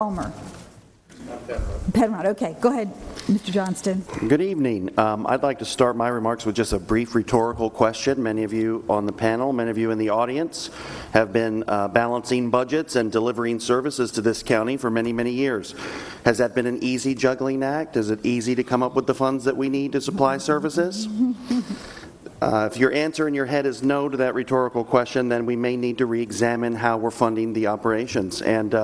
Palmer. Penrod. Okay, go ahead, Mr. Johnston. Good evening. I'd like to start my remarks with just a brief rhetorical question. Many of you on the panel, many of you in the audience have been balancing budgets and delivering services to this county for many, many years. Has that been an easy juggling act? Is it easy to come up with the funds that we need to supply services? If your answer in your head is no to that rhetorical question, then we may need to re-examine how we're funding the operations. And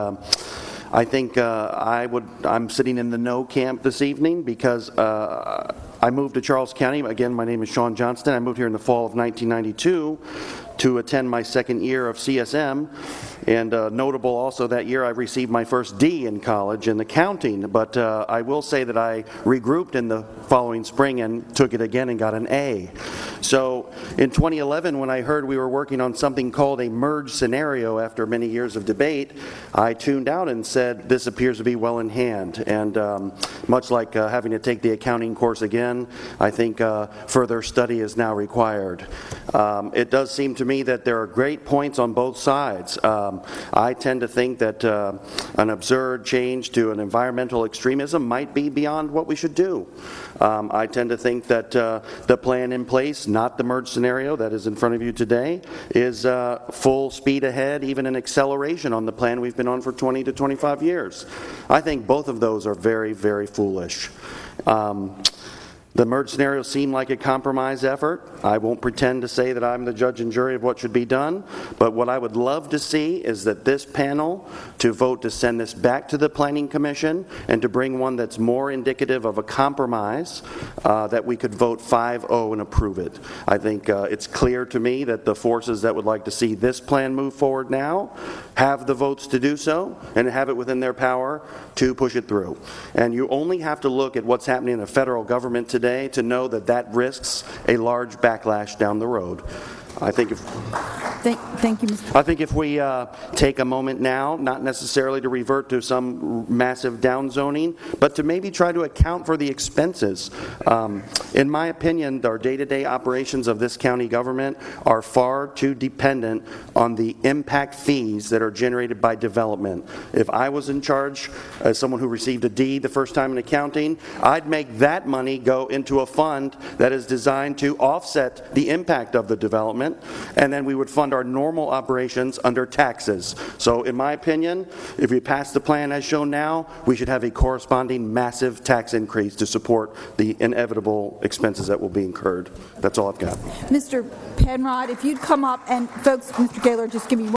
I think I'm sitting in the no camp this evening because I moved to Charles County. Again, my name is Johnston. I moved here in the fall of 1992 to attend my second year of CSM. And notable also that year I received my first D in college in accounting. But I will say that I regrouped in the following spring and took it again and got an A. So in 2011, when I heard we were working on something called a merge scenario after many years of debate, I tuned out and said, this appears to be well in hand. And much like having to take the accounting course again, I think further study is now required. It does seem to me that there are great points on both sides. I tend to think that an absurd change to an environmental extremism might be beyond what we should do. I tend to think that the plan in place, not the merge scenario that is in front of you today, is full speed ahead, even an acceleration on the plan we've been on for 20 to 25 years. I think both of those are very, very foolish. The merge scenario seemed like a compromise effort. I won't pretend to say that I'm the judge and jury of what should be done, but what I would love to see is that this panel to vote to send this back to the Planning Commission and to bring one that's more indicative of a compromise, that we could vote 5-0 and approve it. I think it's clear to me that the forces that would like to see this plan move forward now have the votes to do so and have it within their power to push it through. And you only have to look at what's happening in the federal government today to know that that risks a large backlash down the road. I think if Thank you, Mr. I think if we take a moment now, not necessarily to revert to some massive downzoning, but to maybe try to account for the expenses. In my opinion, our day-to-day operations of this county government are far too dependent on the impact fees that are generated by development. If I was in charge as someone who received a D the first time in accounting, I'd make that money go into a fund that is designed to offset the impact of the development, and then we would fund our normal operations under taxes. So in my opinion, if we pass the plan as shown now, we should have a corresponding massive tax increase to support the inevitable expenses that will be incurred. That's all I've got. Mr. Penrod, if you'd come up, and folks, Mr. Gaylor, just give me one